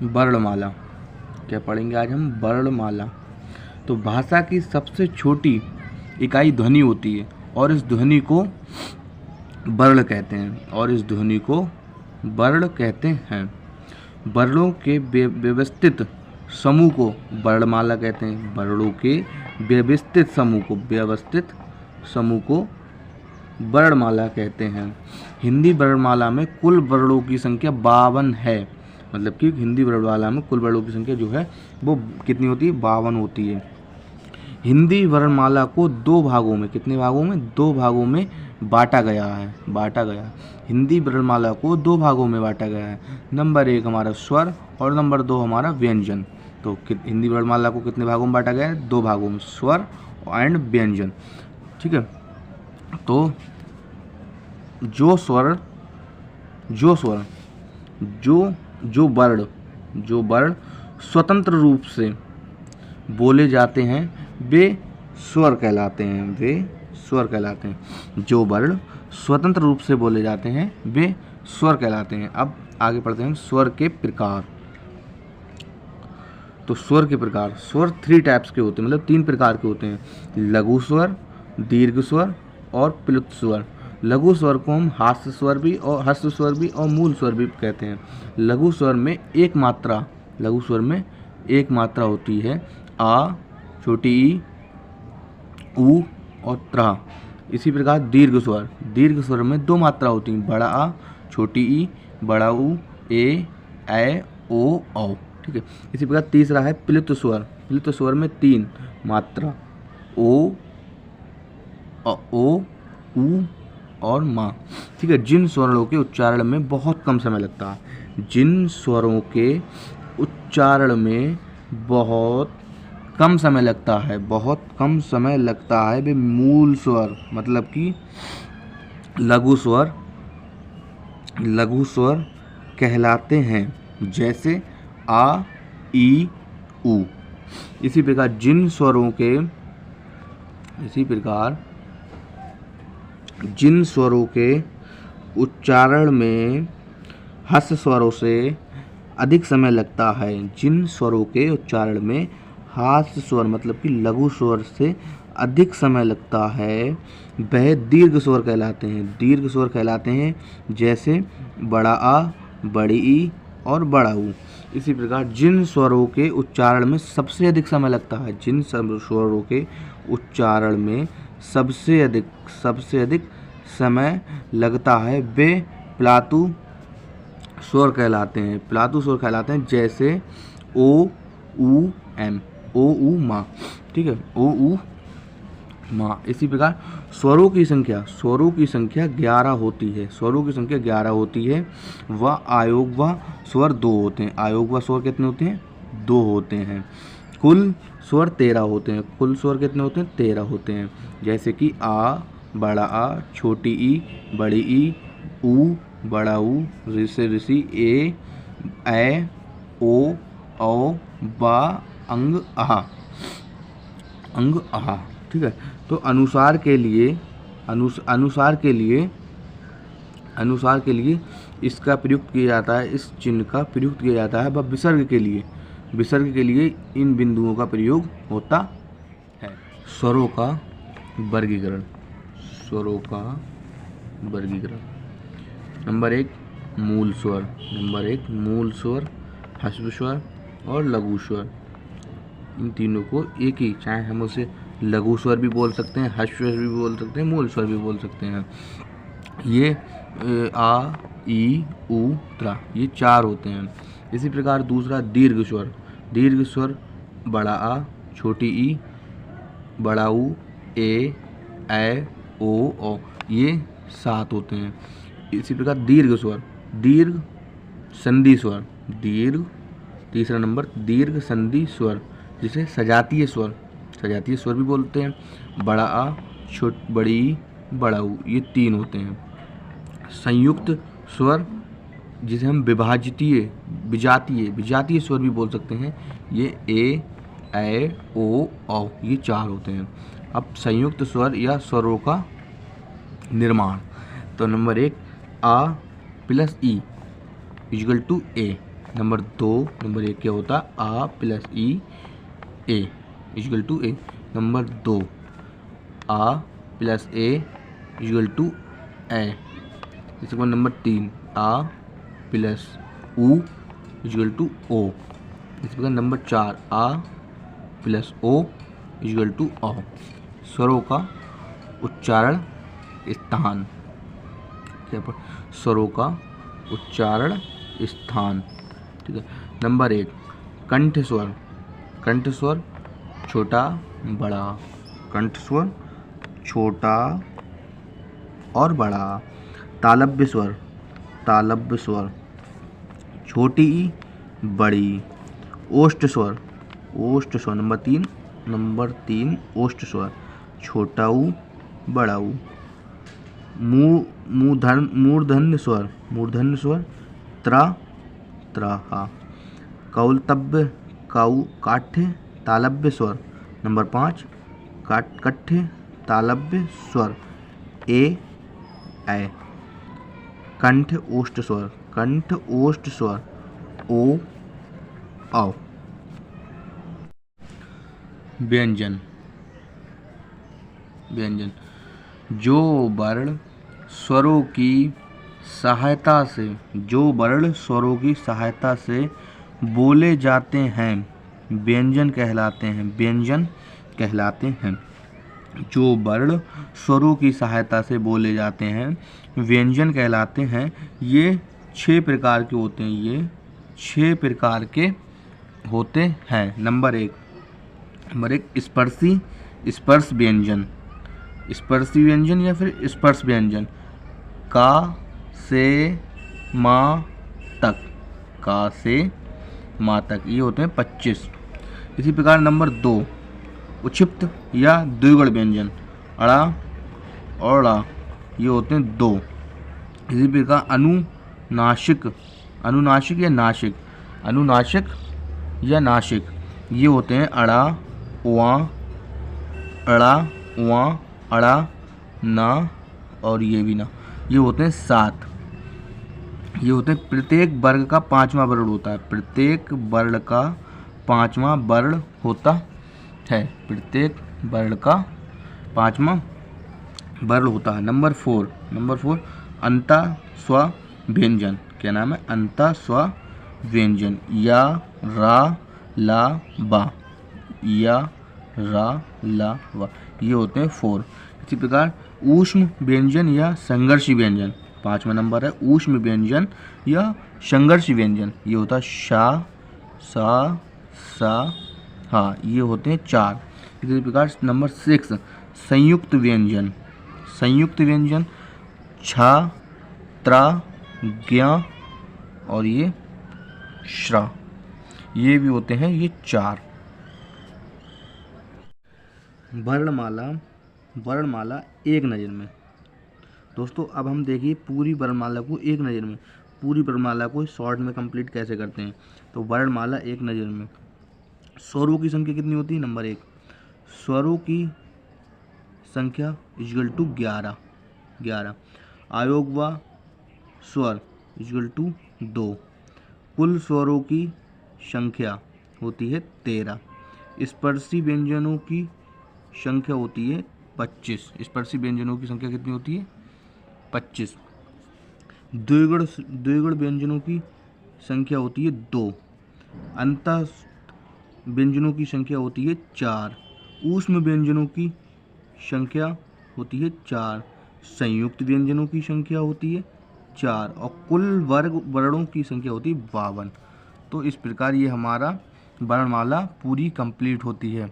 वर्णमाला। क्या पढ़ेंगे आज हम? वर्णमाला। तो भाषा की सबसे छोटी इकाई ध्वनि होती है और इस ध्वनि को वर्ण कहते हैं वर्णों के व्यवस्थित समूह को वर्णमाला कहते हैं। वर्णों के व्यवस्थित समूह को वर्णमाला कहते हैं। हिंदी वर्णमाला में कुल वर्णों की संख्या 52 है। मतलब कि हिंदी वर्णमाला में कुल वर्णों की संख्या जो है वो कितनी होती है? 52 होती है। हिंदी वर्णमाला को दो भागों में, कितने भागों में? 2 भागों में बांटा गया। हिंदी वर्णमाला को 2 भागों में बांटा गया है। नंबर 1 हमारा स्वर और नंबर 2 हमारा व्यंजन। तो हिंदी वर्णमाला को कितने भागों में बांटा गया है? 2 भागों में, स्वर एंड व्यंजन। ठीक है। तो जो वर्ण स्वतंत्र रूप से बोले जाते हैं वे स्वर कहलाते हैं। जो वर्ण स्वतंत्र रूप से बोले जाते हैं वे स्वर कहलाते हैं। अब आगे पढ़ते हैं स्वर के प्रकार। तो स्वर 3 टाइप्स के होते हैं, मतलब 3 प्रकार के होते हैं। लघु स्वर, दीर्घ स्वर और प्लुत स्वर। लघु स्वर को हम हस्त स्वर भी और मूल स्वर भी कहते हैं। लघु स्वर में एक मात्रा होती है, आ, छोटी ई, ऊ और त्र। इसी प्रकार दीर्घ स्वर में 2 मात्रा होती हैं, बड़ा आ, छोटी ई, बड़ा ऊ, ए, ओ, औ। ठीक है। इसी प्रकार तीसरा है प्लुत स्वर में 3 मात्रा, ओ, ऊ और माँ। ठीक है। जिन स्वरों के उच्चारण में बहुत कम समय लगता है, वे मूल स्वर मतलब कि लघु स्वर कहलाते हैं, जैसे आ, ई, ऊ। इसी प्रकार जिन स्वरों के उच्चारण में हस्त स्वरों से अधिक समय लगता है, मतलब कि लघु स्वर से अधिक समय लगता है, वह दीर्घ स्वर कहलाते हैं। जैसे बड़ा आ, बड़ी ई और बड़ा ऊ। इसी प्रकार जिन स्वरों के उच्चारण में सबसे अधिक समय लगता है, वे प्लातु स्वर कहलाते हैं। जैसे ओ, ऊ, एम, ओ, ऊ, माँ। ठीक है। ओ, ऊ, माँ। इसी प्रकार स्वरों की संख्या 11 होती है। वह आयोग व स्वर 2 होते हैं। आयोग व स्वर कितने होते हैं? 2 होते हैं। कुल स्वर 13 होते हैं। कितने होते हैं? 13 होते हैं। जैसे कि आ, बड़ा आ, छोटी ई, बड़ी ई, ऊ, बड़ा ऊ, ऋषि, ए, ओ, औ, बा, अंग, आहा। ठीक है। तो अनुसार के लिए इसका प्रयुक्त किया जाता है, इस चिन्ह का प्रयुक्त किया जाता है। वह विसर्ग के लिए इन बिंदुओं का प्रयोग होता है। स्वरों का वर्गीकरण। नंबर 1 मूल स्वर, ह्रस्व स्वर और लघु स्वर। इन तीनों को एक ही, चाहे हम उसे लघु स्वर भी बोल सकते हैं, ह्रस्व स्वर भी बोल सकते हैं, मूल स्वर भी बोल सकते हैं। ये आ, ई, ऊ, त्र, ये 4 होते हैं। इसी प्रकार दूसरा दीर्घ स्वर बड़ा आ, छोटी ई, बड़ा ऊ, ए, ओ, औ, ये 7 होते हैं। इसी प्रकार दीर्घ संधि स्वर, तीसरा नंबर दीर्घ संधि स्वर, जिसे सजातीय स्वर भी बोलते हैं। बड़ा आ, बड़ी ई, बड़ा ऊ, ये 3 होते हैं। संयुक्त स्वर, जिसे हम विजातीय स्वर भी बोल सकते हैं, ये ए, ओ, औ, ये 4 होते हैं। अब संयुक्त स्वर या स्वरों का निर्माण। तो नंबर 1 आ प्लस ई इक्वल टू ए, नंबर 1 क्या होता है, आ प्लस ई ए इक्वल टू ए। नंबर 2 आ प्लस ए इक्वल टू ए। इसके बाद नंबर 3 आ प्लस ऊ इक्वल टू ओ। इसके बाद नंबर 4 आ प्लस ओ इक्वल टू औ। स्वरों का उच्चारण स्थान, स्वरों का उच्चारण स्थान, ठीक है। नंबर 1 कंठ स्वर, कंठ स्वर छोटा बड़ा, कंठ स्वर छोटा और बड़ा। तालव्य स्वर, तालव्य स्वर छोटी बड़ी। ओष्ठ स्वर, ओष्ठ स्वर नंबर 3 ओष्ठ स्वर छोटा ऊ बड़ा ऊ। मूर्धन्य स्वर, मूर्धन्य स्वर त्रा त्राहा। कौलतव्य काठ्य तालव्य स्वर नंबर 5 कठ्य तालव्य स्वर ए ऐ। कंठ ओष्ठ स्वर, कंठ ओष्ठ स्वर ओ औ। व्यंजन, व्यंजन जो वर्ण स्वरों की सहायता से, जो वर्ण स्वरों की सहायता से बोले जाते हैं व्यंजन कहलाते हैं, व्यंजन कहलाते हैं। जो वर्ण स्वरों की सहायता से बोले जाते हैं व्यंजन कहलाते हैं। ये 6 प्रकार के होते हैं, ये 6 प्रकार के होते हैं। नंबर 1 स्पर्शी, स्पर्श व्यंजन, स्पर्शी व्यंजन या फिर स्पर्श व्यंजन। का से माँ तक, का से माँ तक ये होते हैं 25। इसी प्रकार नंबर 2 उक्षिप्त या द्विगुण व्यंजन, अड़ा और ड़ा ये होते हैं 2। इसी प्रकार अनुनासिक, अनुनासिक या नासिक, अनुनासिक या नासिक ये होते हैं अड़ा उआ, अड़ा उआ, अड़ा ना और ये भी ना, ये होते हैं 7। ये होते हैं प्रत्येक वर्ग का 5वां वर्ण होता है, प्रत्येक वर्ण का 5वां वर्ण होता है, प्रत्येक वर्ण का 5वां वर्ण होता है। नंबर 4 अंता स्व व्यंजन, क्या नाम है, अंता स्व व्यंजन। या रा ला बा, या रा ला वा ये होते हैं 4। इसी प्रकार ऊष्म व्यंजन या संघर्षी व्यंजन, 5वां नंबर है ऊष्म व्यंजन या संघर्षी व्यंजन, ये होता है शा सा सा हा, ये होते हैं 4। इसी प्रकार नंबर 6 संयुक्त व्यंजन, संयुक्त व्यंजन छा त्रा ज्ञा और ये श्रा, ये भी होते हैं ये 4। वर्णमाला, वर्णमाला एक नज़र में। दोस्तों अब हम देखिए पूरी वर्णमाला को एक नज़र में, पूरी वर्णमाला को शॉर्ट में कंप्लीट कैसे करते हैं। तो वर्णमाला एक नज़र में स्वरों की संख्या कितनी होती है, नंबर 1 स्वरों की संख्या इक्वल टू 11, आयोग व स्वर इक्वल टू 2, कुल स्वरों की संख्या होती है 13, स्पर्शी व्यंजनों की संख्या होती है 25, स्पर्शी व्यंजनों की संख्या कितनी होती है 25, द्विगुण व्यंजनों की संख्या होती है 2, अंतः व्यंजनों की संख्या होती है 4, ऊष्म व्यंजनों की संख्या होती है 4, संयुक्त व्यंजनों की संख्या होती है 4 और कुल वर्णों की संख्या होती है 52। तो इस प्रकार ये हमारा वर्णमाला पूरी कंप्लीट होती है।